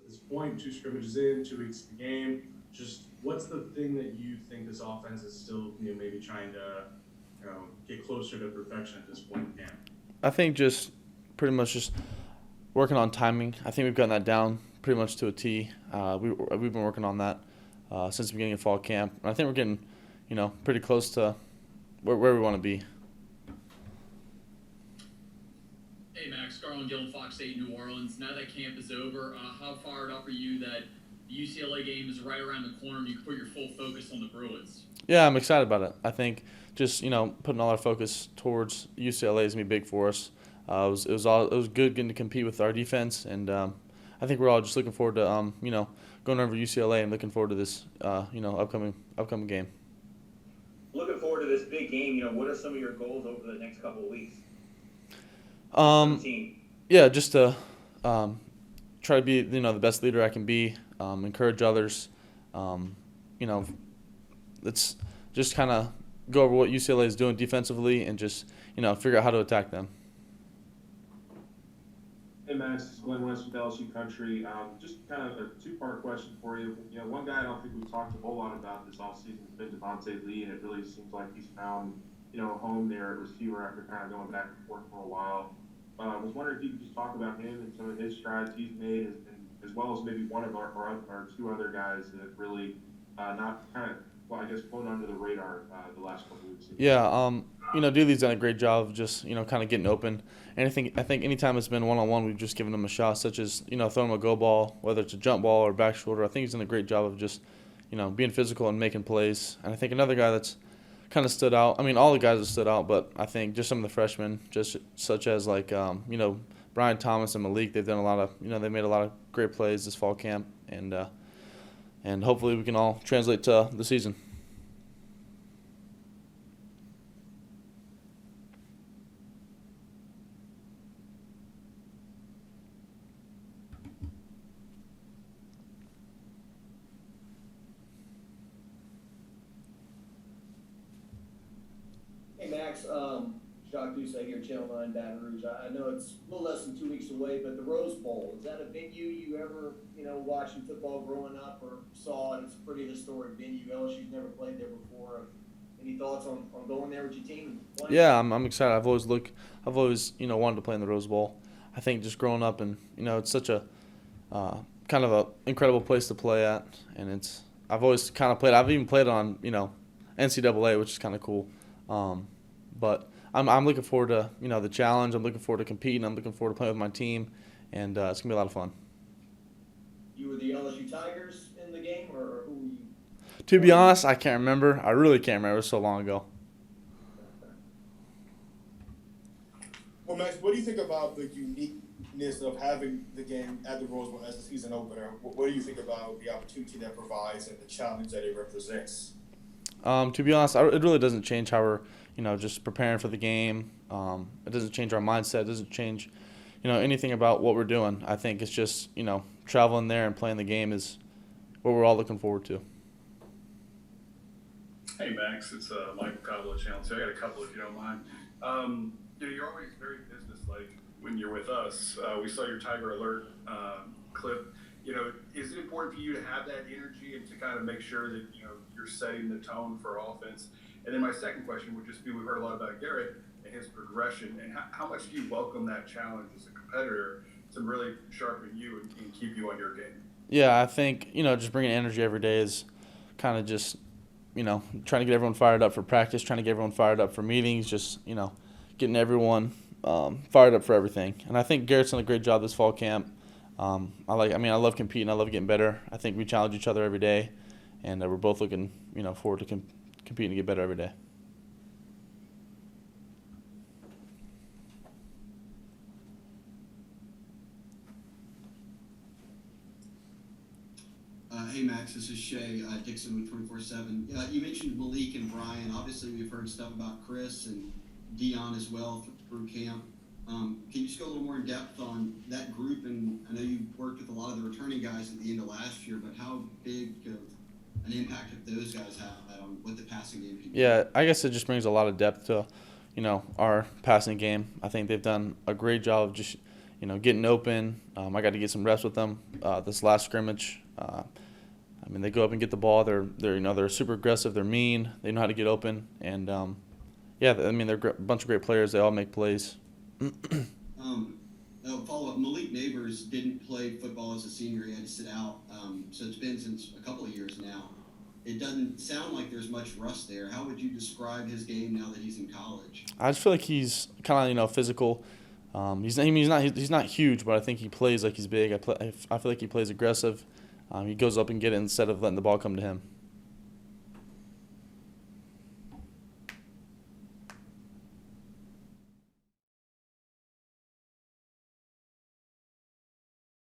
this point, two scrimmages in, 2 weeks to the game. Just what's the thing that you think this offense is still, maybe trying to, get closer to perfection at this point in camp? I think just pretty much just working on timing. I think we've gotten that down pretty much to a T. We've been working on that since the beginning of fall camp. And I think we're getting, pretty close to where we want to be. Hey Max, Garland Gill, Fox 8 New Orleans. Now that camp is over, how fired up are you that the UCLA game is right around the corner and you can put your full focus on the Bruins? Yeah, I'm excited about it. I think just putting all our focus towards UCLA is gonna be big for us. It was good getting to compete with our defense, and I think we're all just looking forward to going over UCLA and looking forward to this upcoming game. Looking forward to this big game. What are some of your goals over the next couple of weeks? Team. Yeah, just to try to be the best leader I can be, encourage others. Let's just kind of go over what UCLA is doing defensively and just figure out how to attack them. Hey Max, it's Glenn Wentz with LSU Country. Just kind of a two-part question for you. One guy I don't think we've talked a whole lot about this offseason has been Devonta Lee, and it really seems like he's found a home there at receiver after kind of going back and forth for a while. I was wondering if you could just talk about him and some of his strides he's made, as well as maybe one of our two other guys that really not kind of, well, I guess, flown under the radar the last couple of weeks. Yeah, Dooley's done a great job of just kind of getting open. And I think anytime it's been one-on-one, we've just given him a shot, such as throwing him a go ball, whether it's a jump ball or back shoulder. I think he's done a great job of just being physical and making plays. And I think another guy that's kind of stood out. I mean, all the guys have stood out, but I think just some of the freshmen, just such as like Brian Thomas and Malik, they've done a lot of they made a lot of great plays this fall camp, and hopefully we can all translate to the season. Hey Max, Jacques Doucet here, Channel 9 Baton Rouge. I know it's a little less than 2 weeks away, but the Rose Bowl, is that a venue you ever, watching football growing up or saw? And it's a pretty historic venue. LSU's never played there before. Any thoughts on going there with your team and playing? Yeah, I'm excited. I've always wanted to play in the Rose Bowl. I think just growing up and it's such a kind of a incredible place to play at, and I've always kind of played. I've even played on NCAA, which is kind of cool. But I'm looking forward to the challenge. I'm looking forward to competing. I'm looking forward to playing with my team, and it's gonna be a lot of fun. You were the LSU Tigers in the game, or who were you? To be honest, I can't remember. I really can't remember. It was so long ago. Well, Max, what do you think about the uniqueness of having the game at the Rose Bowl as a season opener? What do you think about the opportunity that provides and the challenge that it represents? To be honest, it really doesn't change how we're just preparing for the game. It doesn't change our mindset. It doesn't change anything about what we're doing. I think it's just traveling there and playing the game is what we're all looking forward to. Hey Max, it's Michael Cobble at Channel 2. I got a couple if you don't mind. You're always very businesslike when you're with us. We saw your Tiger Alert clip. Is it important for you to have that energy and to kind of make sure that you're setting the tone for offense? And then my second question would just be: we've heard a lot about Garrett and his progression, and how much do you welcome that challenge as a competitor to really sharpen you and keep you on your game? Yeah, I think just bringing energy every day is kind of just trying to get everyone fired up for practice, trying to get everyone fired up for meetings, just getting everyone fired up for everything. And I think Garrett's done a great job this fall camp. I love competing. I love getting better. I think we challenge each other every day, and we're both looking forward to competing to get better every day. Hey Max, this is Shay Dixon with 24/7. You mentioned Malik and Brian. Obviously, we've heard stuff about Chris and Dion as well through camp. Can you just go a little more in depth on that group? And I know you worked with a lot of the returning guys at the end of last year, but how big of an impact have those guys had on what the passing game can be? Yeah, I guess it just brings a lot of depth to our passing game. I think they've done a great job of just getting open. I got to get some reps with them this last scrimmage. They go up and get the ball. They're super aggressive. They're mean. They know how to get open. And they're a bunch of great players. They all make plays. Follow up. Malik Nabers didn't play football as a senior. He had to sit out. So it's been since a couple of years now. It doesn't sound like there's much rust there. How would you describe his game now that he's in college? I just feel like he's kind of physical. He's not huge, but I think he plays like he's big. I feel like he plays aggressive. He goes up and get it instead of letting the ball come to him.